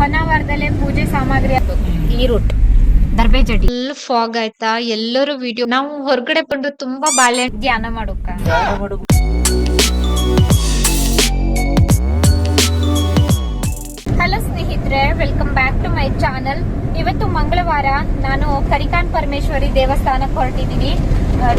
ಹೊನ್ನಾವರದಲ್ಲೇ ಪೂಜೆ ಸಾಮಗ್ರಿ ಈ ರೂಟ್ ದರ್ಬೇಜಡಿ ಫುಲ್ ಫಾಗ್ ಆಯ್ತಾ. ಎಲ್ಲರೂ ವಿಡಿಯೋ ನಾವು ಹೊರಗಡೆ ಬಂದು ತುಂಬಾ ಬಾಳೆಹಣ್ಣು ಧ್ಯಾನ ಮಾಡೋಕ. ಹಲೋ ಸ್ನೇಹಿತರೆ, welcome back to my channel. ಇವತ್ತು ಮಂಗಳವಾರ ನಾನು ಕರಿಕಾನ್ ಪರಮೇಶ್ವರಿ ದೇವಸ್ಥಾನಕ್ಕೆ ಹೊರಟಿದ್ದೀನಿ.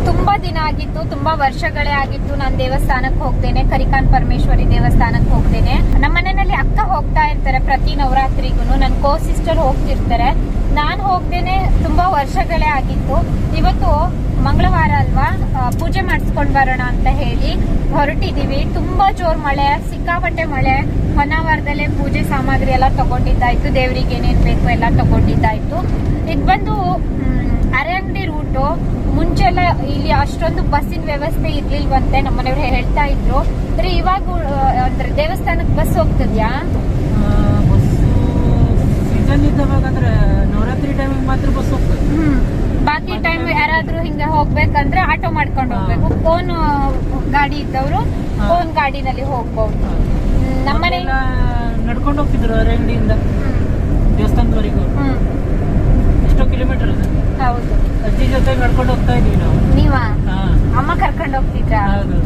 ತುಂಬಾ ದಿನ ಆಗಿತ್ತು, ತುಂಬಾ ವರ್ಷಗಳೇ ಆಗಿತ್ತು ನಾನು ದೇವಸ್ಥಾನಕ್ಕೆ ಹೋಗ್ತೇನೆ, ಕರಿಕಾನ್ ಪರಮೇಶ್ವರಿ ದೇವಸ್ಥಾನಕ್ಕೆ ಹೋಗ್ತೇನೆ. ನಮ್ಮ ಮನೆಯಲ್ಲಿ ಅಕ್ಕ ಹೋಗ್ತಾ ಇರ್ತಾರೆ ಪ್ರತಿ ನವರಾತ್ರಿಗೂ, ನನ್ನ ಕೋ ಸಿಸ್ಟರ್ ಹೋಗ್ತಿರ್ತಾರೆ. ನಾನು ಹೋಗ್ದೇನೆ ತುಂಬಾ ವರ್ಷಗಳೇ ಆಗಿತ್ತು. ಇವತ್ತು ಮಂಗಳವಾರ ಅಲ್ವಾ, ಪೂಜೆ ಮಾಡಿಸ್ಕೊಂಡ್ ಬರೋಣ ಅಂತ ಹೇಳಿ ಹೊರಟಿದೀವಿ. ತುಂಬಾ ಜೋರ್ ಮಳೆ, ಸಿಕ್ಕಾಪಟ್ಟೆ ಮಳೆ. ಹೊನ್ನಾವರದಲ್ಲೇ ಪೂಜೆ ಸಾಮಗ್ರಿ ಎಲ್ಲ ತಗೊಂಡಿದ್ದಾಯ್ತು, ದೇವ್ರಿಗೆ ಏನೇನ್ ಬೇಕು ಎಲ್ಲ ತಗೊಂಡಿದ್ದಾಯ್ತು. ಇದು ಬಂದು ಅರೆಂಗಡಿ ರೂಟು. ಮುಂಚೆಲ್ಲ ಇಲ್ಲಿ ಅಷ್ಟೊಂದು ಬಸ್ಸಿನ ವ್ಯವಸ್ಥೆ ಇರ್ಲಿಲ್ವಂತೆ, ನಮ್ಮನೆಯವ್ರು ಹೇಳ್ತಾ ಇದ್ರು. ಬರೀ ಇವಾಗ ಅಂದ್ರೆ ದೇವಸ್ಥಾನಕ್ಕೆ ಬಸ್ ಹೋಗ್ತದ್ಯಾ? ನವರಾತ್ರಿ ಟೈಮಿಗೆ ಮಾತ್ರ ಬಸ್ ಹೋಗ್ತದೆ. ಬಾಕಿ ಟೈಮ್ ಯಾರಾದ್ರೂ ಹಿಂಗೆ ಹೋಗ್ಬೇಕಂದ್ರೆ ಆಟೋ ಮಾಡ್ಕೊಂಡು ಹೋಗ್ಬೇಕು. ಫೋನ್ ಗಾಡಿ ಇದ್ದವರು ಫೋನ್ ಗಾಡಿನಲ್ಲಿ ಹೋಗ್ಬಹುದು. ನಮ್ಮನೆ ನಡ್ಕೊಂಡು ಹೋಗ್ತಿದ್ರು ಅರೆಂಗಡಿಯಿಂದ ದೇವಸ್ಥಾನದವರೆಗೂ. ಎಷ್ಟೋ ಕಿಲೋಮೀಟರ್ ಇದೆ. ಹೌದು, ಅಜ್ಜಿ ಜೊತೆ ನಡ್ಕೊಂಡು ಹೋಗ್ತಾ ಇದೀವಿ ನಾವು. ನೀವಾ? ಅಮ್ಮ ಕರ್ಕೊಂಡು ಹೋಗ್ತಿದ್ರ? ಹೌದು.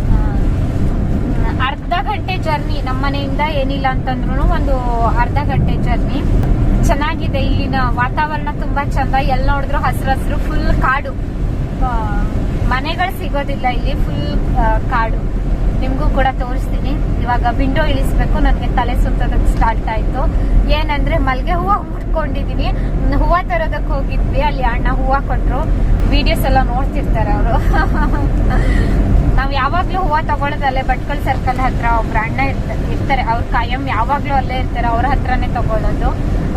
ಅರ್ಧ ಗಂಟೆ ಜರ್ನಿ ನಮ್ಮನೆಯಿಂದ, ಏನಿಲ್ಲ ಅಂತಂದ್ರು ಒಂದು ಅರ್ಧ ಗಂಟೆ ಜರ್ನಿ. ಚೆನ್ನಾಗಿದೆ, ಇಲ್ಲಿನ ವಾತಾವರಣ ತುಂಬಾ ಚಂದ. ಎಲ್ಲಿ ನೋಡಿದ್ರು ಹಸಿರು ಫುಲ್ ಕಾಡು. ಮನೆಗಳು ಸಿಗೋದಿಲ್ಲ ಇಲ್ಲಿ, ಫುಲ್ ಕಾಡು. ನಿಮ್ಗೂ ಕೂಡ ತೋರಿಸ್ತೀನಿ. ಇವಾಗ ವಿಂಡೋ ಇಳಿಸ್ಬೇಕು, ನನಗೆ ತಲೆ ಸುತ್ತೋದಕ್ಕೆ ಸ್ಟಾರ್ಟ್ ಆಯ್ತು. ಏನಂದ್ರೆ ಮಲ್ಗೆ ಹೂವು ಮುಟ್ಕೊಂಡಿದೀನಿ. ಹೂವು ತರೋದಕ್ಕೆ ಹೋಗಿದ್ವಿ, ಅಲ್ಲಿ ಅಣ್ಣ ಹೂವು ಕೊಟ್ರು. ವಿಡಿಯೋಸ್ ಎಲ್ಲ ನೋಡ್ತಿರ್ತಾರೆ ಅವರು. ನಾವ್ ಯಾವಾಗ್ಲೂ ಹೂವು ತಗೊಳ್ಳೋದಲ್ಲೇ ಭಟ್ಕಳ ಸರ್ಕಲ್ ಹತ್ರ ಒಬ್ರು ಅಣ್ಣ ಇರ್ತಾರೆ. ಅವ್ರ ಕಾಯಂ ಯಾವಾಗ್ಲೂ ಅಲ್ಲೇ ಇರ್ತಾರೆ, ಅವ್ರ ಹತ್ರನೇ ತಗೊಳ್ಳೋದು.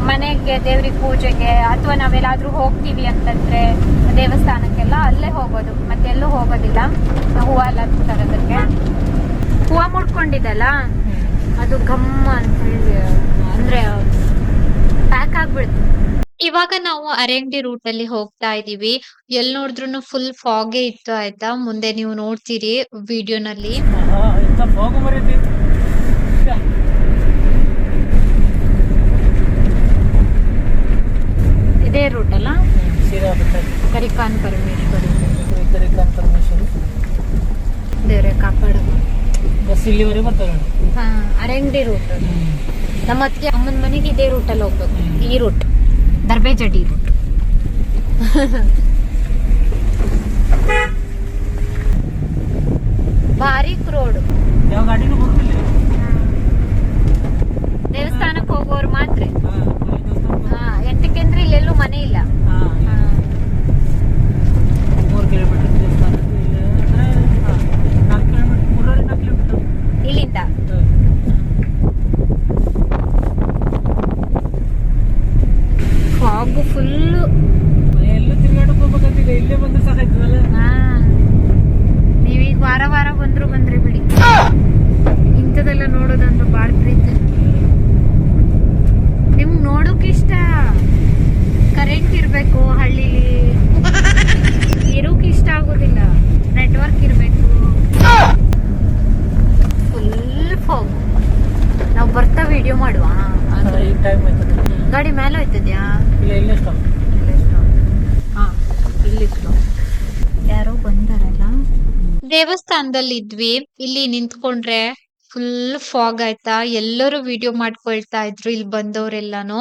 ಮನೆಗೆ, ದೇವ್ರಿಗೆ ಪೂಜೆಗೆ, ಅಥವಾ ನಾವೆಲ್ಲಾದ್ರೂ ಹೋಗ್ತೀವಿ ಅಂತಂದ್ರೆ ದೇವಸ್ಥಾನಕ್ಕೆಲ್ಲ ಅಲ್ಲೇ ಹೋಗೋದು, ಮತ್ತೆ ಎಲ್ಲೂ ಹೋಗೋದಿಲ್ಲ ಹೂವು ಎಲ್ಲ ತರೋದಕ್ಕೆ. ಹೂವು ಮುಡ್ಕೊಂಡಿದ್ದಲ್ಲ ಅದು ಗಮ್ಮ ಅಂತ ಹೇಳಿ ಅಂದ್ರೆ ಪ್ಯಾಕ್ ಆಗ್ಬಿಡ್ತು. ಇವಾಗ ನಾವು ಅರೆಂಗಡಿ ರೂಟ್ ಅಲ್ಲಿ ಹೋಗ್ತಾ ಇದೀವಿ. ಎಲ್ ನೋಡಿದ್ರು ಫುಲ್ ಫಾಗೆ ಇತ್ತು ಆಯ್ತಾ. ಮುಂದೆ ನೀವು ನೋಡ್ತೀರಿ ವಿಡಿಯೋನಲ್ಲಿ. ಇದೇ ರೂಟ್ ಅಲ್ಲ, ಕರಿಕಾನ್ ಪರಮೇಶ್ವರಿ. ದೇವ್ರೆ ಕಾಪಾಡ. ಬಸ್ ಇಲ್ಲಿವರೆಗೆ ಬರ್ತದೆ. ಹಾ, ಅರೆಂಗಡಿ ರೂಟ್. ನಮ್ಮ ಅತ್ತಿಗೆ ಅಮ್ಮನ ಮನೆಗೆ ಇದೇ ರೂಟ್ ಅಲ್ಲಿ ಹೋಗ್ಬೇಕು. ಈ ರೂಟ್ ದರ್ಬೇಜಡಿ ರೂಟ್. ಭಾರಿ ರೋಡ್. ಯಾವ ಗಾಡಿನೂ ಬರುದಿಲ್ಲ. ದೇವಸ್ಥಾನಕ್ಕೆ ಹೋಗೋರು ಮಾತ್ರ. ಎಂಟಕ್ಕೆ ಅಂದ್ರೆ ಇಲ್ಲೆಲ್ಲೂ ಮನೆ ಇಲ್ಲ. 3 ಕಿಲೋಮೀಟರ್ ದೇವಸ್ಥಾನ ಅಂದ್ರೆ 4 ಕಿಲೋಮೀಟರ್, 3.5 ಕಿಲೋಮೀಟರ್ ಇಲ್ಲಿಂದ. Fog full. ಎಲ್ಲೂ ತಿರ್ಗಾಡಕ್ ಹೋಗ್ಬೇಕಂತಿಲ್ಲ, ಇಲ್ಲೇ ಬಂದ್ರೆ ಸಾಕಾಯ್ತದಲ್ಲ. ನೀವೀಗ ವಾರ ವಾರ ಬಂದ್ರೆ ಬಿಡಿ. ಇಂಥದೆಲ್ಲ ನೋಡೋದಂದ್ರೆ ಬಾಳ ಪ್ರೀತಿ. ನಿಮ್ಗೆ ನೋಡೋಕೆ ಇಷ್ಟ. ಕರೆಂಟ್ ಇರ್ಬೇಕು ಹಳ್ಳಿಲಿ, ಇರೋಕೆ ಇಷ್ಟ ಆಗೋದಿಲ್ಲ. ನೆಟ್ವರ್ಕ್ ಇರ್ಬೇಕು. Full fog. ನಾವು ಬರ್ತಾ ವಿಡಿಯೋ ಮಾಡುವ. ಗಾಡಿ ಮೇಲೆ ಹೋಯ್ತದ್ಯಾ? ಇಲ್ಲ ಸ್ಟಾಪ್. ಹಾ, ಇಲ್ಲಿ ಯಾರೋ ಬಂದಾರಲ್ಲ. ದೇವಸ್ಥಾನದಲ್ಲಿ ಇದ್ವಿ. ಇಲ್ಲಿ ನಿಂತ್ಕೊಂಡ್ರೆ ಫುಲ್ ಫಾಗ್ ಆಯ್ತಾ. ಎಲ್ಲರೂ ವಿಡಿಯೋ ಮಾಡ್ಕೊಳ್ತಾ ಇದ್ರು ಇಲ್ಲಿ ಬಂದವ್ರೆಲ್ಲಾನು.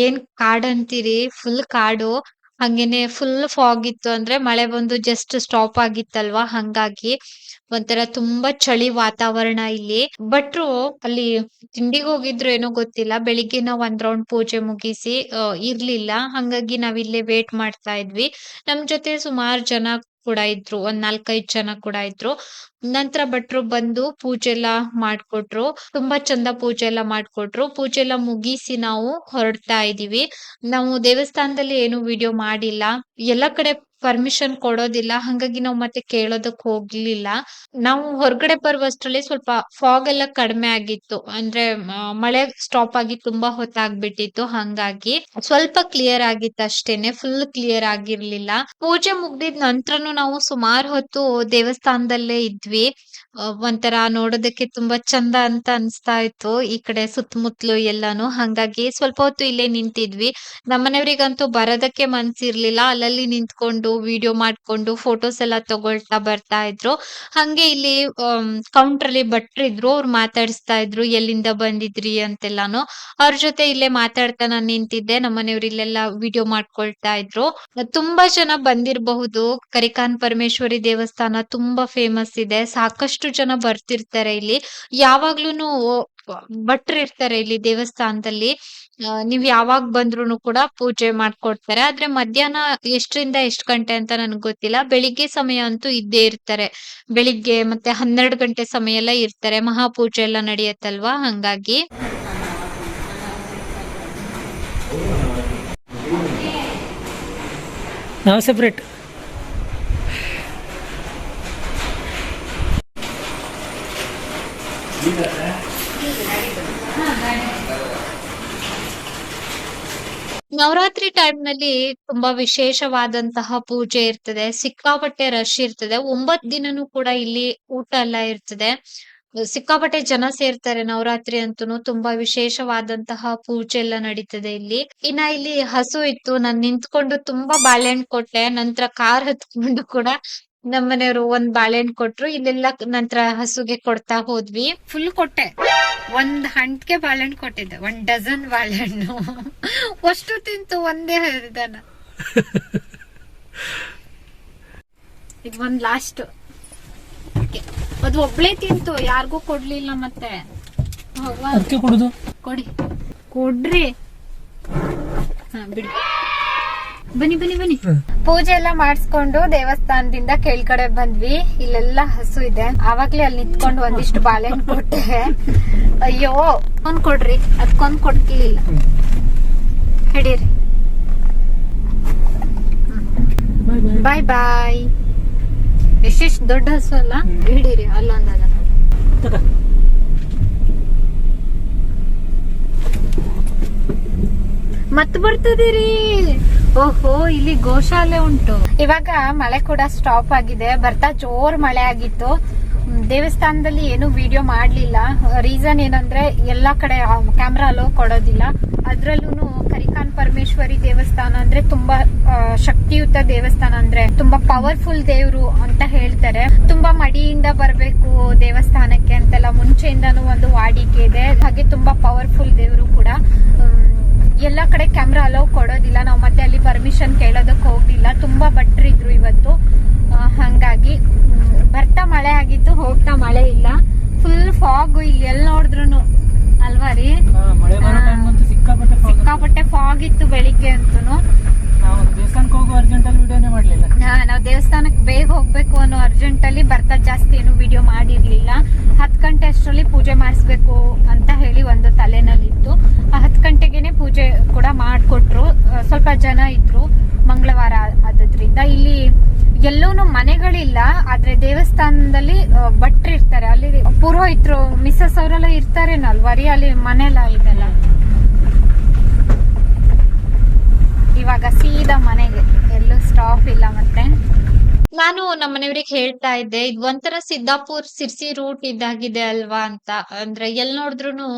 ಏನ್ ಕಾಡ್ ಅಂತೀರಿ, ಫುಲ್ ಕಾಡು. ಹಂಗೇನೆ ಫುಲ್ ಫಾಗ್ ಇತ್ತು. ಅಂದ್ರೆ ಮಳೆ ಬಂದು ಜಸ್ಟ್ ಸ್ಟಾಪ್ ಆಗಿತ್ತಲ್ವಾ, ಹಂಗಾಗಿ ಒಂಥರ ತುಂಬಾ ಚಳಿ ವಾತಾವರಣ ಇಲ್ಲಿ. ಭಟ್ರು ಅಲ್ಲಿ ತಿಂಡಿಗೆ ಹೋಗಿದ್ರು ಏನೋ ಗೊತ್ತಿಲ್ಲ. ಬೆಳಿಗ್ಗೆ ನಾವ್ ಒಂದ್ ರೌಂಡ್ ಪೂಜೆ ಮುಗಿಸಿ ಇರ್ಲಿಲ್ಲ, ಹಂಗಾಗಿ ನಾವಿಲ್ಲೇ ವೇಟ್ ಮಾಡ್ತಾ ಇದ್ವಿ. ನಮ್ ಜೊತೆ ಸುಮಾರು ಜನ ಕೂಡ ಇದ್ರು, ಒಂದ್ 4-5 ಜನ ಕೂಡ ಇದ್ರು. ನಂತರ ಭಟ್ರು ಬಂದು ಪೂಜೆ ಎಲ್ಲಾ ಮಾಡ್ಕೊಟ್ರು. ತುಂಬಾ ಚಂದ ಪೂಜೆ ಎಲ್ಲಾ ಮಾಡ್ಕೊಟ್ರು. ಪೂಜೆ ಎಲ್ಲಾ ಮುಗಿಸಿ ನಾವು ಹೊರಡ್ತಾ ಇದೀವಿ. ನಾವು ದೇವಸ್ಥಾನದಲ್ಲಿ ಏನು ವಿಡಿಯೋ ಮಾಡಿಲ್ಲ. ಎಲ್ಲ ಕಡೆ ಪರ್ಮಿಷನ್ ಕೊಡೋದಿಲ್ಲ. ಹಾಗಾಗಿ ನಾವು ಮತ್ತೆ ಕೇಳೋದಕ್ ಹೋಗ್ಲಿಲ್ಲ. ನಾವು ಹೊರಗಡೆ ಬರುವಷ್ಟರಲ್ಲಿ ಸ್ವಲ್ಪ ಫಾಗ್ ಎಲ್ಲ ಕಡಿಮೆ ಆಗಿತ್ತು. ಅಂದ್ರೆ ಮಳೆ ಸ್ಟಾಪ್ ಆಗಿ ತುಂಬಾ ಹೊತ್ತಾಗ್ಬಿಟ್ಟಿತ್ತು. ಹಂಗಾಗಿ ಸ್ವಲ್ಪ ಕ್ಲಿಯರ್ ಆಗಿತ್ತು ಅಷ್ಟೇನೆ. ಫುಲ್ ಕ್ಲಿಯರ್ ಆಗಿರ್ಲಿಲ್ಲ. ಪೂಜೆ ಮುಗ್ದಿದ್ ನಂತ್ರನು ನಾವು ಸುಮಾರು ಹೊತ್ತು ದೇವಸ್ಥಾನದಲ್ಲೇ ಇದ್ವಿ. ಒಂಥರ ನೋಡೋದಕ್ಕೆ ತುಂಬಾ ಚಂದ ಅಂತ ಅನ್ಸ್ತಾ ಇತ್ತು. ಈ ಕಡೆ ಸುತ್ತಮುತ್ತಲು ಎಲ್ಲಾನು. ಹಂಗಾಗಿ ಸ್ವಲ್ಪ ಹೊತ್ತು ಇಲ್ಲೇ ನಿಂತಿದ್ವಿ. ನಮ್ಮನೆಯವ್ರಿಗಂತೂ ಬರೋದಕ್ಕೆ ಮನ್ಸಿರ್ಲಿಲ್ಲ. ಅಲ್ಲಲ್ಲಿ ನಿಂತ್ಕೊಂಡು ವಿಡಿಯೋ ಮಾಡ್ಕೊಂಡು ಫೋಟೋಸ್ ಎಲ್ಲ ತಗೊಳ್ತಾ ಬರ್ತಾ ಇದ್ರು. ಹಂಗೆ ಇಲ್ಲಿ ಕೌಂಟರ್ ಅಲ್ಲಿ ಭಟ್ರಿದ್ರು. ಅವ್ರು ಮಾತಾಡಿಸ್ತಾ ಇದ್ರು ಎಲ್ಲಿಂದ ಬಂದಿದ್ರಿ ಅಂತೆಲ್ಲಾನು. ಅವ್ರ ಜೊತೆ ಇಲ್ಲೇ ಮಾತಾಡ್ತಾ ನಾನ್ ನಿಂತಿದ್ದೆ. ನಮ್ಮನೆಯವ್ರು ಇಲ್ಲೆಲ್ಲ ವಿಡಿಯೋ ಮಾಡ್ಕೊಳ್ತಾ ಇದ್ರು. ತುಂಬಾ ಜನ ಬಂದಿರಬಹುದು. ಕರಿಕಾನ್ ಪರಮೇಶ್ವರಿ ದೇವಸ್ಥಾನ ತುಂಬಾ ಫೇಮಸ್ ಇದೆ. ಸಾಕಷ್ಟು ಜನ ಬರ್ತಿರ್ತಾರೆ ಇಲ್ಲಿ. ಯಾವಾಗ್ಲೂನು ಭಟ್ರು ಇರ್ತಾರೆ ಇಲ್ಲಿ ದೇವಸ್ಥಾನದಲ್ಲಿ. ನೀವ್ ಯಾವಾಗ್ ಬಂದ್ರೂನು ಕೂಡ ಪೂಜೆ ಮಾಡ್ಕೊಡ್ತಾರೆ. ಆದ್ರೆ ಮಧ್ಯಾಹ್ನ ಎಷ್ಟರಿಂದ ಎಷ್ಟ್ ಗಂಟೆ ಅಂತ ನನ್ಗ್ ಗೊತ್ತಿಲ್ಲ. ಬೆಳಿಗ್ಗೆ ಸಮಯ ಅಂತೂ ಇದ್ದೇ ಇರ್ತಾರೆ. ಬೆಳಿಗ್ಗೆ ಮತ್ತೆ 12 ಗಂಟೆ ಸಮಯ ಎಲ್ಲ ಇರ್ತಾರೆ. ಮಹಾಪೂಜೆ ಎಲ್ಲ ನಡೆಯತ್ತಲ್ವಾ ಹಂಗಾಗಿ. ನಾವು ಸೆಪ್ರೇಟ್. ನವರಾತ್ರಿ ಟೈಮ್ ನಲ್ಲಿ ತುಂಬಾ ವಿಶೇಷವಾದಂತಹ ಪೂಜೆ ಇರ್ತದೆ. ಸಿಕ್ಕಾಪಟ್ಟೆ ರಶ್ ಇರ್ತದೆ. 9 ದಿನನೂ ಕೂಡ ಇಲ್ಲಿ ಊಟ ಎಲ್ಲ ಇರ್ತದೆ. ಸಿಕ್ಕಾಪಟ್ಟೆ ಜನ ಸೇರ್ತಾರೆ ನವರಾತ್ರಿ ಅಂತೂನು. ತುಂಬಾ ವಿಶೇಷವಾದಂತಹ ಪೂಜೆ ಎಲ್ಲ ನಡೀತದೆ ಇಲ್ಲಿ. ಇನ್ನ ಇಲ್ಲಿ ಹಸು ಇತ್ತು. ನಾನ್ ನಿಂತ್ಕೊಂಡು ತುಂಬಾ ಬಾಳೆಹಣ್ಣು ಕೊಟ್ಟೆ. ನಂತರ ಕಾರ್ ಹತ್ಕೊಂಡು ಕೂಡ ನಮ್ಮನೆಯವರು ಒಂದ್ ಬಾಳೆಹಣ್ಣು ಕೊಟ್ರು. ಇಲ್ಲೆಲ್ಲ ನಂತರ ಹಸುಗೆ ಕೊಡ್ತಾ ಹೋದ್ವಿ. ಫುಲ್ ಕೊಟ್ಟೆ. ಒಂದ್ ಹಣ್ಣಿಗೆ ಬಾಳೆಹಣ್ಣು ಕೊಟ್ಟಿದ್ದೆ. 1 ಡಜನ್ ಬಾಳೆಹಣ್ಣು. ಅಷ್ಟು ತಿಂತು ಒಂದೇ ಹರಿದನ. ಇದು ಒಂದ್ ಲಾಸ್ಟ್. ಅದು ಒಬ್ಳೇ ತಿಂತು, ಯಾರಿಗೂ ಕೊಡ್ಲಿಲ್ಲ. ಮತ್ತೆ ಅದಕ್ಕೆ ಕೊಡುದು. ಕೊಡಿ, ಕೊಡ್ರಿ. ಬಿಡಿ, ಬನ್ನಿ ಬನ್ನಿ ಬನ್ನಿ. ಪೂಜೆ ಎಲ್ಲ ಮಾಡಿಸ್ಕೊಂಡು ದೇವಸ್ಥಾನದಿಂದ ಕೆಳಗಡೆ ಬಂದ್ವಿ. ಇಲ್ಲೆಲ್ಲ ಹಸು ಇದೆ. ಆವಾಗ್ಲೇ ಅಲ್ಲಿ ನಿಂತ್ಕೊಂಡು ಒಂದಿಷ್ಟು ಬಾಳೆಹಣ್ಣು ಕೊಟ್ಟೆ. ಅಯ್ಯೋ, ಒಂದ್ ಕೊಡ್ರಿ. ಅದಕ್ಕೊಂದ್ ಕೊಡ್ಲಿಲ್ಲ. ಹಿಡೀರಿ. ಬಾಯ್ ಬಾಯ್. ಎಷ್ಟೆಷ್ಟು ದೊಡ್ಡ ಹಸು ಅಲ್ಲ. ಹಿಡೀರಿ. ಅಲ್ಲೊಂದದ ಮತ್ ಬರ್ತದಿರಿ. ಓಹೋ, ಇಲ್ಲಿ ಗೋಶಾಲೆ ಉಂಟು. ಇವಾಗ ಮಳೆ ಕೂಡ ಸ್ಟಾಪ್ ಆಗಿದೆ. ಬರ್ತಾ ಜೋರ್ ಮಳೆ ಆಗಿತ್ತು. ದೇವಸ್ಥಾನದಲ್ಲಿ ಏನು ವಿಡಿಯೋ ಮಾಡ್ಲಿಲ್ಲ. ರೀಸನ್ ಏನಂದ್ರೆ ಎಲ್ಲಾ ಕಡೆ ಕ್ಯಾಮ್ರಾ ಅಲೋ ಕೊಡೋದಿಲ್ಲ. ಅದ್ರಲ್ಲೂ ಕರಿಕಾನ್ ಪರಮೇಶ್ವರಿ ದೇವಸ್ಥಾನ ಅಂದ್ರೆ ತುಂಬಾ ಶಕ್ತಿಯುತ ದೇವಸ್ಥಾನ. ಅಂದ್ರೆ ತುಂಬಾ ಪವರ್ಫುಲ್ ದೇವ್ರು ಅಂತ ಹೇಳ್ತಾರೆ. ತುಂಬಾ ಮಡಿಯಿಂದ ಬರ್ಬೇಕು ದೇವಸ್ಥಾನಕ್ಕೆ ಅಂತೆಲ್ಲ ಮುಂಚೆಯಿಂದಾನು ಒಂದು ವಾಡಿಕೆ ಇದೆ. ಹಾಗೆ ತುಂಬಾ ಪವರ್ಫುಲ್ ದೇವ್ರು ಕೂಡ. ಎಲ್ಲಾ ಕಡೆ ಕ್ಯಾಮ್ರಾ ಅಲೋ ಕೊಡೋದಿಲ್ಲ. ನಾವು ಮತ್ತೆ ಅಲ್ಲಿ ಪರ್ಮಿಷನ್ ಕೇಳೋದಕ್ಕೆ ಹೋಗ್ಲಿಲ್ಲ. ತುಂಬಾ ಭಟ್ರಿದ್ರು ಇವತ್ತು. ಹಂಗಾಗಿ ಬರ್ತಾ ಮಳೆ ಆಗಿತ್ತು, ಹೋಗ್ತಾ ಮಳೆ ಇಲ್ಲ. Full fog. ಇಲ್ಲಿ ಎಲ್ಲಿ ನೋಡಿದ್ರು ಅಲ್ವಾ ರೀ. ಸಿಕ್ಕಾಪಟ್ಟೆ ಫಾಗ್ ಇತ್ತು ಬೆಳಿಗ್ಗೆ ಅಂತೂ. ದೇವಸ್ಥಾನಕ್ಕೆ ಹೋಗೋ ಅರ್ಜೆಂಟ್ ಅಲ್ಲಿ ವಿಡಿಯೋನೇ ಮಾಡ್ಲಿಲ್ಲ. ನಾವು ದೇವಸ್ಥಾನಕ್ಕೆ ಬೇಗ ಹೋಗ್ಬೇಕು ಅನ್ನೋ ಅರ್ಜೆಂಟ್ ಅಲ್ಲಿ ಬರ್ತಾ ಜಾಸ್ತಿ ಏನು ವಿಡಿಯೋ ಮಾಡಿರ್ಲಿಲ್ಲ. 10 ಗಂಟೆ ಅಷ್ಟರಲ್ಲಿ ಪೂಜೆ ಮಾಡಿಸ್ಬೇಕು ಅಂತ ಹೇಳಿ ಒಂದು ತಲೆನಲ್ಲಿ ಇತ್ತು. 10 ಗಂಟೆಗೆನೆ ಪೂಜೆ ಕೂಡ ಮಾಡ್ಕೊಟ್ರು. ಸ್ವಲ್ಪ ಜನ ಇದ್ರು ಮಂಗಳವಾರ ಆದ್ರಿಂದ. ಇಲ್ಲಿ ಎಲ್ಲೂನು ಮನೆಗಳಿಲ್ಲ. ಆದ್ರೆ ದೇವಸ್ಥಾನದಲ್ಲಿ ಭಟ್ರು ಇರ್ತಾರೆ. ಅಲ್ಲಿ ಪುರೋಹಿತರು ಮಿಸಸ್ ಅವರೆಲ್ಲ ಇರ್ತಾರೇನಲ್ವರಿ. ಅಲ್ಲಿ ಮನೆಲ್ಲ ಇದೆಲ್ಲ. ಇವಾಗ ಸೀದಾ ಮನೆಗೆ, ಎಲ್ಲೂ ಸ್ಟಾಪ್ ಇಲ್ಲ. ಮತ್ತೆ ನಾನು ನಮ್ಮನೆಯವ್ರಿಗೆ ಹೇಳ್ತಾ ಇದ್ದೆ, ಇದು ಒಂಥರ ಸಿದ್ದಾಪುರ್ ಸಿರ್ಸಿ ರೂಟ್ ಇದಾಗಿದೆ ಅಲ್ವಾ ಅಂತ. ಅಂದ್ರೆ ಎಲ್ ನೋಡಿದ್ರು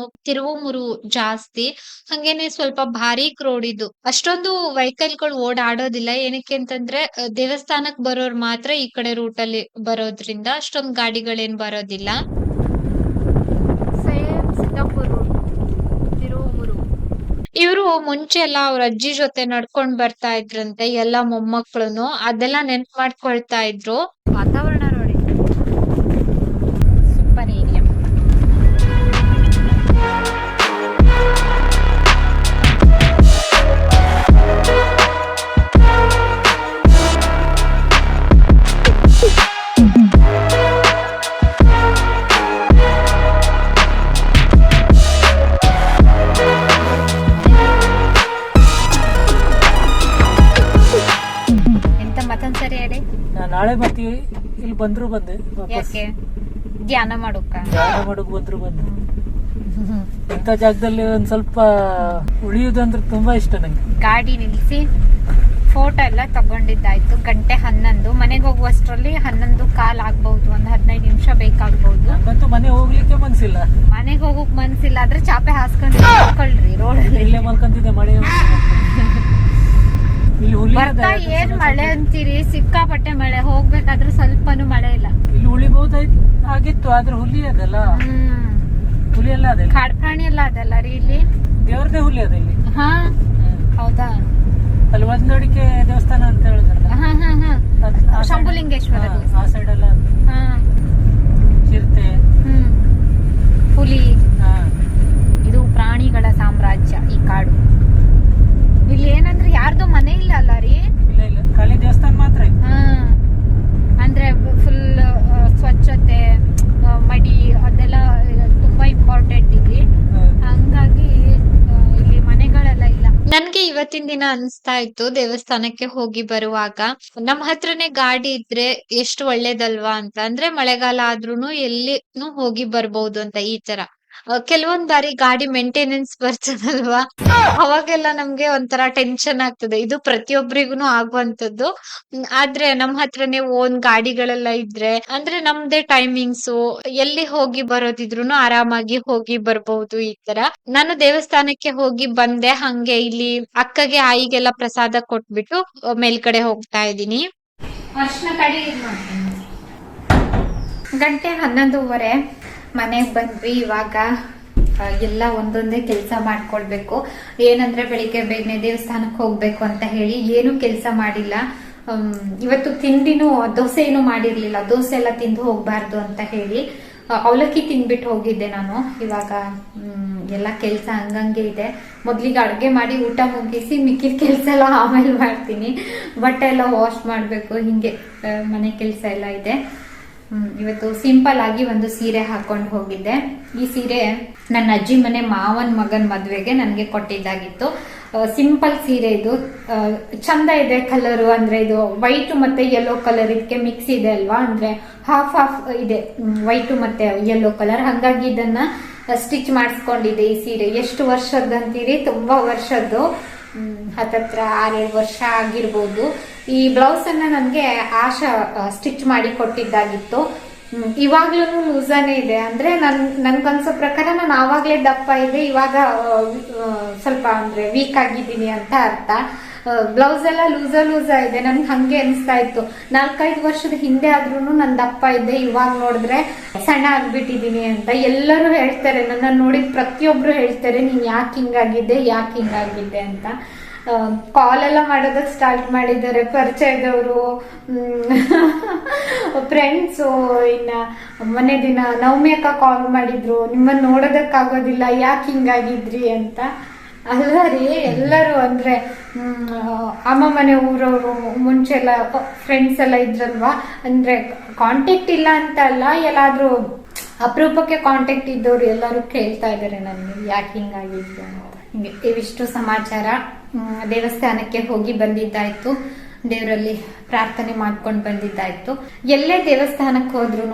ತಿರುವು ಮುರು ಜಾಸ್ತಿ. ಹಂಗೇನೆ ಸ್ವಲ್ಪ ಭಾರಿ ರೋಡ್ ಇದು. ಅಷ್ಟೊಂದು ವೆಹಿಕಲ್ಗಳು ಓಡಾಡೋದಿಲ್ಲ. ಏನಕ್ಕೆ ಅಂತಂದ್ರೆ ದೇವಸ್ಥಾನಕ್ ಬರೋರು ಮಾತ್ರ ಈ ಕಡೆ ರೂಟ್ ಅಲ್ಲಿ ಬರೋದ್ರಿಂದ ಅಷ್ಟೊಂದು ಗಾಡಿಗಳೇನ್ ಬರೋದಿಲ್ಲ. ಸೇಮ್ ಸಿದ್ದಾಪುರ್ ತಿರುವುಮುರು. ಇವ್ರು ಮುಂಚೆ ಎಲ್ಲ ಅವ್ರ ಅಜ್ಜಿ ಜೊತೆ ನಡ್ಕೊಂಡ್ ಬರ್ತಾ ಇದ್ರಂತೆ. ಎಲ್ಲಾ ಮೊಮ್ಮಕ್ಳುನು ಅದೆಲ್ಲ ನೆನ್ಪ್ ಮಾಡ್ಕೊಳ್ತಾ ಇದ್ರು. ವಾತಾವರಣ ನೋಡಿ, ಸೂಪರ್ ಏರಿಯಾ. ನಾಳೆ ಬರ್ತೀವಿ. ಇಲ್ಲಿ ಬಂದ್ರು ಬಂದೆ ವಾಪಸ್. ಯಾಕೆ ಧ್ಯಾನ ಮಾಡೋಕ? ಧ್ಯಾನ ಮಾಡೋಕ್ ಬಂದ್ರು ಬಂದೆ. ಇಂಥ ಜಾಗದಲ್ಲಿ ಒಂದ್ ಸ್ವಲ್ಪ ಉಳಿಯುದಂದ್ರೆ ತುಂಬಾ ಇಷ್ಟ ನಂಗೆ. ಗಾಡಿ ನಿಲ್ಸಿ ಫೋಟೋ ಎಲ್ಲ ತಗೊಂಡಿದ್ದಾಯ್ತು. 11:11 ಮನೆಗೆ ಹೋಗುವಷ್ಟರಲ್ಲಿ 11:15 ಆಗ್ಬಹುದು. ಒಂದ್ 15 ನಿಮಿಷ ಬೇಕಾಗ್ಬಹುದು. ನಂಗಂತೂ ಮನೆ ಹೋಗ್ಲಿಕ್ಕೆ ಮನ್ಸಿಲ್ಲ. ಮನೆಗೆ ಹೋಗಕ್ ಮನ್ಸಿಲ್ಲ ಆದ್ರೆ ಚಾಪೆ ಹಾಸ್ಕೊಂಡ್ರಿ ರೋಡಲ್ಲಿ. ಇಲ್ಲೇ ಮಲ್ಕೊಂತಿದ್ದೆ ಮಳೆ. ಇಲ್ಲಿ ಹುಲಿ ಬರ್ತಾ ಏನ್ ಮಳೆ ಅಂತೀರಿ? ಸಿಕ್ಕಾಪಟ್ಟೆ ಮಳೆ. ಹೋಗ್ಬೇಕಾದ್ರೆ ಸ್ವಲ್ಪನೂ ಮಳೆ ಇಲ್ಲ. ಇಲ್ಲಿ ಉಳಿಬಹುದಾಯ್ತು ಆಗಿತ್ತು ಆದ್ರೆ ಹುಲಿ ಅದಲ್ಲ. ಹುಲಿ ಎಲ್ಲ ಅದೇ, ಕಾಡ್ ಪ್ರಾಣಿ ಎಲ್ಲ ಅದಲ್ಲ ರೀ ಇಲ್ಲಿ. ದೇವ್ರದೇ ಹುಲಿ ಅದ ಇಲ್ಲಿ. ಹಾ ಹೌದಾ? ಅಲ್ಲಿ ಒಂದಡಿಕೆ ದೇವಸ್ಥಾನ ಅಂತ ಹೇಳಿದ್ರಲ್ಲ. ಶಂಭುಲಿಂಗೇಶ್ವರ ಆ ಸೈಡ್ ಎಲ್ಲ ಹಾ. ಚಿರತೆ, ಹುಲಿ. ಇದು ಪ್ರಾಣಿಗಳ ಸಾಮ್ರಾಜ್ಯ ಈ ಕಾಡು. ಇಲ್ಲಿ ಏನಂದ್ರೆ ಯಾರ್ದು ಮನೆ ಇಲ್ಲ ಅಲ್ಲ ರೀ. ಇಲ್ಲ ಇಲ್ಲ, ಖಾಲಿ ದೇವಸ್ಥಾನ ಮಾತ್ರ ಇದೆ. ಅಂದ್ರೆ ಫುಲ್ ಸ್ವಚ್ಛತೆ, ಮಡಿ ಅದೆಲ್ಲ ತುಂಬಾ ಇಂಪಾರ್ಟೆಂಟ್ ಇಲ್ಲಿ. ಹಂಗಾಗಿ ಇಲ್ಲಿ ಮನೆಗಳೆಲ್ಲ ಇಲ್ಲ. ನನ್ಗೆ ಇವತ್ತಿನ ದಿನ ಅನ್ಸ್ತಾ ಇತ್ತು, ದೇವಸ್ಥಾನಕ್ಕೆ ಹೋಗಿ ಬರುವಾಗ ನಮ್ ಹತ್ರನೇ ಗಾಡಿ ಇದ್ರೆ ಎಷ್ಟು ಒಳ್ಳೇದಲ್ವಾ ಅಂತ. ಅಂದ್ರೆ ಮಳೆಗಾಲ ಆದ್ರೂನು ಎಲ್ಲಿನೂ ಹೋಗಿ ಬರ್ಬಹುದು ಅಂತ. ಈ ತರ ಕೆಲವೊಂದ್ ಬಾರಿ ಗಾಡಿ ಮೇಂಟೆನೆನ್ಸ್ ಬರ್ತದಲ್ವಾ, ಅವಾಗೆಲ್ಲ ನಮ್ಗೆ ಒಂಥರ ಟೆನ್ಷನ್ ಆಗ್ತದೆ. ಇದು ಪ್ರತಿಯೊಬ್ಬರಿಗೂ ಆಗುವಂತದ್ದು. ಆದ್ರೆ ನಮ್ ಹತ್ರನೇ ಓನ್ ಗಾಡಿಗಳೆಲ್ಲ ಇದ್ರೆ ಅಂದ್ರೆ ನಮ್ದೇ ಟೈಮಿಂಗ್ಸ್, ಎಲ್ಲಿ ಹೋಗಿ ಬರೋದಿದ್ರು ಆರಾಮಾಗಿ ಹೋಗಿ ಬರ್ಬಹುದು. ಈ ತರ ನಾನು ದೇವಸ್ಥಾನಕ್ಕೆ ಹೋಗಿ ಬಂದೆ. ಹಂಗೆ ಇಲ್ಲಿ ಅಕ್ಕಗೆ ಆಯಿಗೆಲ್ಲ ಪ್ರಸಾದ ಕೊಟ್ಬಿಟ್ಟು ಮೇಲ್ಗಡೆ ಹೋಗ್ತಾ ಇದೀನಿ. ಅರ್ಶನ ಕಡಿ 11:11 ಮನೆಗ್ ಬಂದ್ವಿ. ಇವಾಗ ಎಲ್ಲ ಒಂದೊಂದೇ ಕೆಲಸ ಮಾಡ್ಕೊಳ್ಬೇಕು. ಏನಂದ್ರೆ ಬೆಳಿಗ್ಗೆ ಬೇಗನೆ ದೇವಸ್ಥಾನಕ್ಕೆ ಹೋಗ್ಬೇಕು ಅಂತ ಹೇಳಿ ಏನು ಕೆಲಸ ಮಾಡಿಲ್ಲ. ಇವತ್ತು ತಿಂಡಿನೂ ದೋಸೆ ಏನು ಮಾಡಿರ್ಲಿಲ್ಲ. ದೋಸೆ ಎಲ್ಲ ತಿಂದು ಹೋಗ್ಬಾರ್ದು ಅಂತ ಹೇಳಿ ಅವಲಕ್ಕಿ ತಿಂದ್ಬಿಟ್ಟು ಹೋಗಿದ್ದೆ ನಾನು. ಇವಾಗ ಎಲ್ಲ ಕೆಲಸ ಹಂಗಂಗೆ ಇದೆ. ಮೊದ್ಲಿಗೆ ಅಡ್ಗೆ ಮಾಡಿ ಊಟ ಮುಗಿಸಿ ಮಿಕ್ಕಿದ ಕೆಲಸ ಎಲ್ಲ ಆಮೇಲೆ ಮಾಡ್ತೀನಿ. ಬಟ್ಟೆ ಎಲ್ಲ ವಾಶ್ ಮಾಡ್ಬೇಕು. ಹಿಂಗೆ ಮನೆ ಕೆಲಸ ಎಲ್ಲ ಇದೆ. ಇವತ್ತು ಸಿಂಪಲ್ ಆಗಿ ಒಂದು ಸೀರೆ ಹಾಕೊಂಡು ಹೋಗಿದ್ದೆ. ಈ ಸೀರೆ ನನ್ನ ಅಜ್ಜಿ ಮನೆ ಮಾವನ್ ಮಗನ್ ಮದ್ವೆಗೆ ನನ್ಗೆ ಕೊಟ್ಟಿದ್ದಾಗಿತ್ತು. ಸಿಂಪಲ್ ಸೀರೆ ಇದು. ಚಂದ ಇದೆ ಕಲರು. ಅಂದ್ರೆ ಇದು ವೈಟ್ ಮತ್ತೆ ಯೆಲ್ಲೋ ಕಲರ್ ಇದಕ್ಕೆ ಮಿಕ್ಸ್ ಇದೆ ಅಲ್ವಾ. ಅಂದ್ರೆ ಹಾಫ್ ಇದೆ ವೈಟ್ ಮತ್ತೆ ಯೆಲ್ಲೋ ಕಲರ್. ಹಾಗಾಗಿ ಇದನ್ನ ಸ್ಟಿಚ್ ಮಾಡಿಸ್ಕೊಂಡಿದೆ. ಈ ಸೀರೆ ಎಷ್ಟು ವರ್ಷದಂತೀರಿ? ತುಂಬಾ ವರ್ಷದ್ದು. ಹತ್ತತ್ರ 6-7 ವರ್ಷ ಆಗಿರ್ಬೋದು. ಈ ಬ್ಲೌಸ್ ಅನ್ನ ನನ್ಗೆ ಆಶಾ ಸ್ಟಿಚ್ ಮಾಡಿ ಕೊಟ್ಟಿದ್ದಾಗಿತ್ತು. ಇವಾಗ್ಲೂ ಲೂಸಾನೇ ಇದೆ. ಅಂದ್ರೆ ನನ್ಗನ್ಸೋ ಪ್ರಕಾರ ನಾನು ಆವಾಗ್ಲೇ ದಪ್ಪ ಇದೆ, ಇವಾಗ ಸ್ವಲ್ಪ ಅಂದ್ರೆ ವೀಕ್ ಆಗಿದ್ದೀನಿ ಅಂತ ಅರ್ಥ. ಬ್ಲೌಸ್ ಎಲ್ಲ ಲೂಸ ಇದೆ. ನನ್ಗೆ ಹಂಗೆ ಅನಿಸ್ತಾ ಇತ್ತು. 4-5 ವರ್ಷದ ಹಿಂದೆ ಆದ್ರೂ ನಾನು ದಪ್ಪ ಇದ್ದೆ, ಇವಾಗ ನೋಡಿದ್ರೆ ಸಣ್ಣ ಆಗ್ಬಿಟ್ಟಿದೀನಿ ಅಂತ ಎಲ್ಲರೂ ಹೇಳ್ತಾರೆ. ನನ್ನ ನೋಡಿದ ಪ್ರತಿಯೊಬ್ರು ಹೇಳ್ತಾರೆ, ನೀನ್ ಯಾಕೆ ಹಿಂಗಾಗಿದ್ದೆ ಅಂತ. ಕಾಲ್ ಎಲ್ಲ ಮಾಡೋದಕ್ಕೆ ಸ್ಟಾರ್ಟ್ ಮಾಡಿದ್ದಾರೆ ಪರಿಚಯದವರು, ಫ್ರೆಂಡ್ಸು. ಇನ್ನ ಮೊನ್ನೆ ದಿನ ನವಮಿ ಅಕ್ಕ ಕಾಲ್ ಮಾಡಿದ್ರು, ನಿಮ್ಮನ್ನ ನೋಡೋದಕ್ಕಾಗೋದಿಲ್ಲ, ಯಾಕೆ ಹಿಂಗಾಗಿದ್ರಿ ಅಂತ. ಅಲ್ಲ ರೀ, ಎಲ್ಲರೂ ಅಂದ್ರೆ ಅಮ್ಮ ಮನೆ ಊರವರು ಮುಂಚೆ ಎಲ್ಲ ಫ್ರೆಂಡ್ಸ್ ಎಲ್ಲ ಇದ್ರಲ್ವಾ. ಅಂದ್ರೆ ಕಾಂಟ್ಯಾಕ್ಟ್ ಇಲ್ಲ ಅಂತ ಅಲ್ಲ, ಎಲ್ಲಾದ್ರೂ ಅಪರೂಪಕ್ಕೆ ಕಾಂಟ್ಯಾಕ್ಟ್ ಇದ್ದವ್ರು ಎಲ್ಲರೂ ಕೇಳ್ತಾ ಇದಾರೆ ನನ್ಗೆ ಯಾಕೆ ಹಿಂಗಾಗಿದ್ದೆ ಅಂತ. ಹಿಂಗೆ ಇವಿಷ್ಟು ಸಮಾಚಾರ. ದೇವಸ್ಥಾನಕ್ಕೆ ಹೋಗಿ ಬಂದಿದ್ದಾಯ್ತು. ದೇವರಲ್ಲಿ ಪ್ರಾರ್ಥನೆ ಮಾಡ್ಕೊಂಡು ಬಂದಿದ್ದಾಯ್ತು. ಎಲ್ಲೇ ದೇವಸ್ಥಾನಕ್ಕೆ ಹೋದ್ರು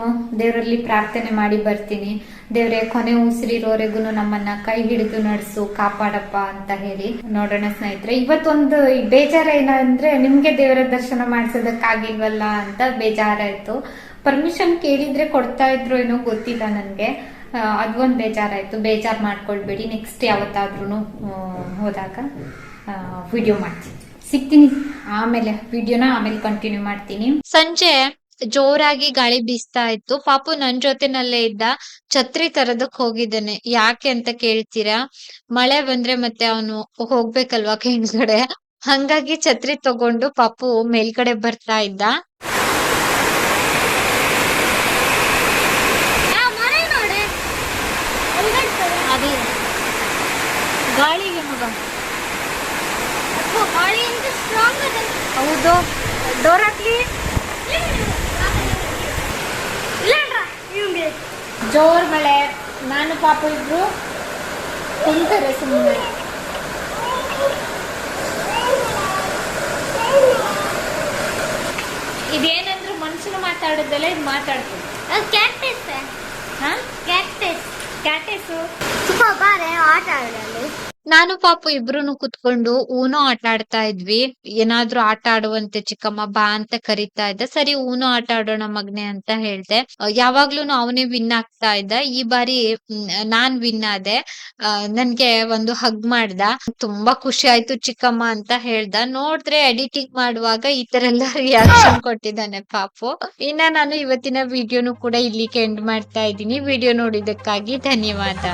ದೇವರಲ್ಲಿ ಪ್ರಾರ್ಥನೆ ಮಾಡಿ ಬರ್ತೀನಿ. ದೇವ್ರೆ ಕೊನೆ ಉಸಿರಿರೋರೆಗೂ ನಮ್ಮನ್ನ ಕೈ ಹಿಡಿದು ನಡೆಸು, ಕಾಪಾಡಪ್ಪ ಅಂತ ಹೇಳಿ. ನೋಡೋಣ ಸ್ನೇಹಿತರೆ, ಇವತ್ತೊಂದು ಬೇಜಾರ ಏನಂದ್ರೆ ನಿಮ್ಗೆ ದೇವರ ದರ್ಶನ ಮಾಡಿಸೋದಕ್ಕಾಗಿಲ್ವಲ್ಲ ಅಂತ ಬೇಜಾರಾಯ್ತು. ಪರ್ಮಿಷನ್ ಕೇಳಿದ್ರೆ ಕೊಡ್ತಾ ಇದ್ರು ಏನೋ ಗೊತ್ತಿಲ್ಲ ನನ್ಗೆ. ಅದೊಂದು ಬೇಜಾರಾಯ್ತು. ಬೇಜಾರ್ ಮಾಡ್ಕೊಳ್ಬೇಡಿ. ನೆಕ್ಸ್ಟ್ ಯಾವತ್ತಾದ್ರೂ ಹೋದಾಗ ವಿಡಿಯೋ ಮಾಡ್ತೀನಿ, ಸಿಗ್ತೀನಿ. ಆಮೇಲೆ ವಿಡಿಯೋನ ಆಮೇಲೆ ಕಂಟಿನ್ಯೂ ಮಾಡ್ತೀನಿ. ಸಂಜೆ ಜೋರಾಗಿ ಗಾಳಿ ಬೀಸ್ತಾ ಇತ್ತು. ಪಾಪು ನನ್ ಜೊತೆನಲ್ಲೇ ಇದ್ದ. ಛತ್ರಿ ತರದಕ್ ಹೋಗಿದ್ದಾನೆ. ಯಾಕೆ ಅಂತ ಕೇಳ್ತೀರಾ? ಮಳೆ ಬಂದ್ರೆ ಮತ್ತೆ ಅವನು ಹೋಗ್ಬೇಕಲ್ವಾ ಕೆಳಗಡೆ, ಹಂಗಾಗಿ ಛತ್ರಿ ತಗೊಂಡು ಪಾಪು ಮೇಲ್ಗಡೆ ಬರ್ತಾ ಇದ್ದ. ಗಾಳಿಗೆ ಮಗ ಹೌದು. ಡೋರ್ ಹಾಕ್ಲಿ. ಜೋರ್ ಮಳೆ. ನಾನು ಪಾಪು ಇಬ್ರು ಕುಂತಾರೆ ಸುಮ್ಮನೆ. ಇದೇನಂದ್ರು ಮಾತಾಡೋದೆಲ್ಲ ಇದು ಮಾತಾಡ್ತೀವಿ. ಕ್ಯಾಕ್ಟಸ್ ಹಾ ಕ್ಯಾಕ್ಟಸ್ ಕ್ಯಾಟೆಸು. ತುಂಬ ಬಾರೆ ಆಟ ಆಡಲು. ನಾನು ಪಾಪು ಇಬ್ರುನು ಕುತ್ಕೊಂಡು ಊನೋ ಆಟ ಆಡ್ತಾ ಇದ್ವಿ. ಏನಾದ್ರೂ ಆಟ ಆಡುವಂತೆ ಚಿಕ್ಕಮ್ಮ ಬಾ ಅಂತ ಕರೀತಾ ಇದ್ದ. ಸರಿ ಊನೋ ಆಟ ಆಡೋಣ ಮಗ್ನೆ ಅಂತ ಹೇಳ್ದೆ. ಯಾವಾಗ್ಲೂನು ಅವನೇ ವಿನ್ ಆಗ್ತಾ ಇದ್ದ. ಈ ಬಾರಿ ನಾನ್ ವಿನ್ ಆದೆ. ನನ್ಗೆ ಒಂದು ಹಗ್ ಮಾಡ್ದ. ತುಂಬಾ ಖುಷಿ ಆಯ್ತು ಚಿಕ್ಕಮ್ಮ ಅಂತ ಹೇಳ್ದ. ನೋಡಿದ್ರೆ ಎಡಿಟಿಂಗ್ ಮಾಡುವಾಗ ಈ ತರ ಎಲ್ಲ ರಿಯಾಕ್ಷನ್ ಕೊಟ್ಟಿದ್ದಾನೆ ಪಾಪು. ಇನ್ನ ನಾನು ಇವತ್ತಿನ ವಿಡಿಯೋನು ಕೂಡ ಇಲ್ಲಿಗೆ ಎಂಡ್ ಮಾಡ್ತಾ ಇದ್ದೀನಿ. ವಿಡಿಯೋ ನೋಡಿದ್ದಕ್ಕಾಗಿ ಧನ್ಯವಾದ.